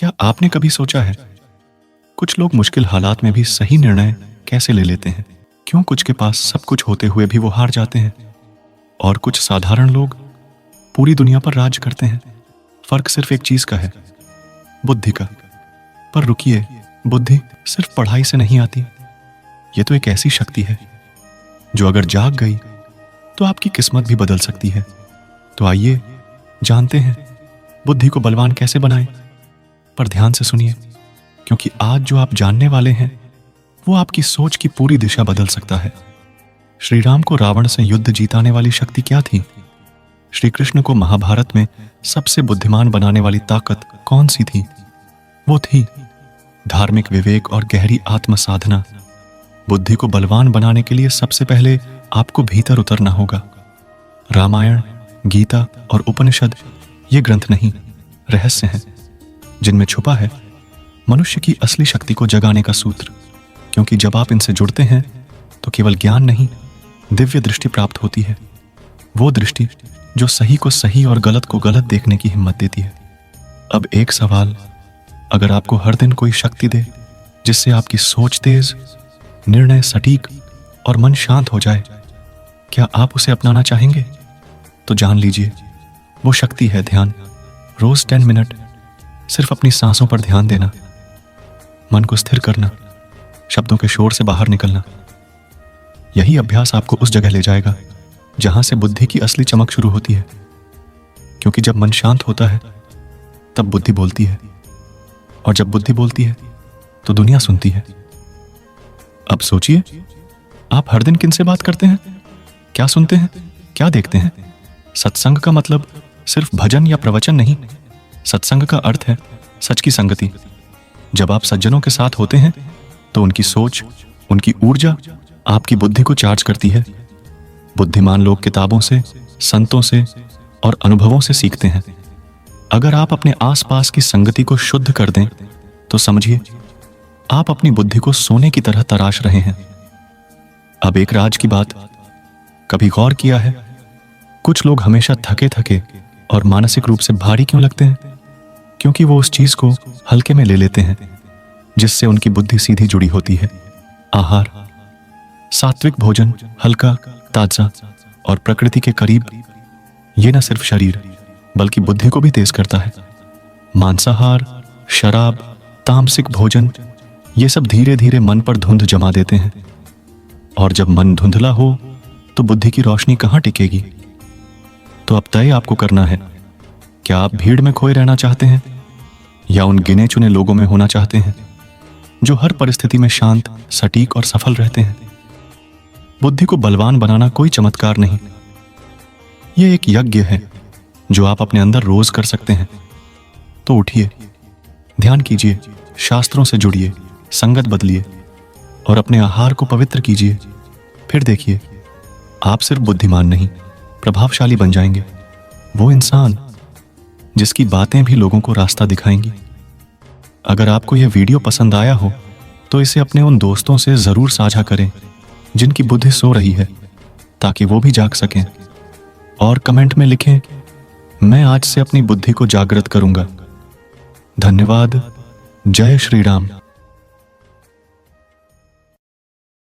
क्या आपने कभी सोचा है, कुछ लोग मुश्किल हालात में भी सही निर्णय कैसे ले लेते हैं? क्यों कुछ के पास सब कुछ होते हुए भी वो हार जाते हैं और कुछ साधारण लोग पूरी दुनिया पर राज करते हैं? फर्क सिर्फ एक चीज का है, बुद्धि का। पर रुकिए, बुद्धि सिर्फ पढ़ाई से नहीं आती। ये तो एक ऐसी शक्ति है जो अगर जाग गई तो आपकी किस्मत भी बदल सकती है। तो आइए जानते हैं बुद्धि को बलवान कैसे बनाएं। पर ध्यान से सुनिए, क्योंकि आज जो आप जानने वाले हैं वो आपकी सोच की पूरी दिशा बदल सकता है। श्री राम को रावण से युद्ध जीताने वाली शक्ति क्या थी? श्री कृष्ण को महाभारत में सबसे बुद्धिमान बनाने वाली ताकत कौन सी थी? वो थी धार्मिक विवेक और गहरी आत्म साधना। बुद्धि को बलवान बनाने के लिए सबसे पहले आपको भीतर उतरना होगा। रामायण, गीता और उपनिषद ये ग्रंथ नहीं, रहस्य हैं जिनमें छुपा है मनुष्य की असली शक्ति को जगाने का सूत्र। क्योंकि जब आप इनसे जुड़ते हैं तो केवल ज्ञान नहीं, दिव्य दृष्टि प्राप्त होती है। वो दृष्टि जो सही को सही और गलत को गलत देखने की हिम्मत देती है। अब एक सवाल, अगर आपको हर दिन कोई शक्ति दे जिससे आपकी सोच तेज, निर्णय सटीक और मन शांत हो जाए, क्या आप उसे अपनाना चाहेंगे? तो जान लीजिए, वो शक्ति है ध्यान। रोज 10 मिनट सिर्फ अपनी सांसों पर ध्यान देना, मन को स्थिर करना, शब्दों के शोर से बाहर निकलना। यही अभ्यास आपको उस जगह ले जाएगा जहां से बुद्धि की असली चमक शुरू होती है। क्योंकि जब मन शांत होता है तब बुद्धि बोलती है, और जब बुद्धि बोलती है तो दुनिया सुनती है। अब सोचिए, आप हर दिन किनसे बात करते हैं? क्या सुनते हैं? क्या देखते हैं? सत्संग का मतलब सिर्फ भजन या प्रवचन नहीं। सत्संग का अर्थ है सच की संगति। जब आप सज्जनों के साथ होते हैं तो उनकी सोच, उनकी ऊर्जा आपकी बुद्धि को चार्ज करती है। बुद्धिमान लोग किताबों से, संतों से और अनुभवों से सीखते हैं। अगर आप अपने आसपास की संगति को शुद्ध कर दें तो समझिए आप अपनी बुद्धि को सोने की तरह तराश रहे हैं। अब एक राज की बात, कभी गौर किया है कुछ लोग हमेशा थके थके और मानसिक रूप से भारी क्यों लगते हैं? क्योंकि वो उस चीज को हल्के में ले लेते हैं जिससे उनकी बुद्धि सीधी जुड़ी होती है। आहार, सात्विक भोजन, हल्का, ताजा और प्रकृति के करीब, ये न सिर्फ शरीर बल्कि बुद्धि को भी तेज करता है। मांसाहार, शराब, तामसिक भोजन, ये सब धीरे धीरे मन पर धुंध जमा देते हैं। और जब मन धुंधला हो तो बुद्धि की रोशनी कहां टिकेगी? तो अब तय आपको करना है, क्या आप भीड़ में खोए रहना चाहते हैं या उन गिने चुने लोगों में होना चाहते हैं जो हर परिस्थिति में शांत, सटीक और सफल रहते हैं? बुद्धि को बलवान बनाना कोई चमत्कार नहीं, यह एक यज्ञ है जो आप अपने अंदर रोज कर सकते हैं। तो उठिए, ध्यान कीजिए, शास्त्रों से जुड़िए, संगत बदलिए और अपने आहार को पवित्र कीजिए। फिर देखिए, आप सिर्फ बुद्धिमान नहीं, प्रभावशाली बन जाएंगे। वो इंसान जिसकी बातें भी लोगों को रास्ता दिखाएंगी। अगर आपको यह वीडियो पसंद आया हो तो इसे अपने उन दोस्तों से जरूर साझा करें जिनकी बुद्धि सो रही है, ताकि वो भी जाग सकें। और कमेंट में लिखें, मैं आज से अपनी बुद्धि को जागृत करूंगा। धन्यवाद। जय श्री राम।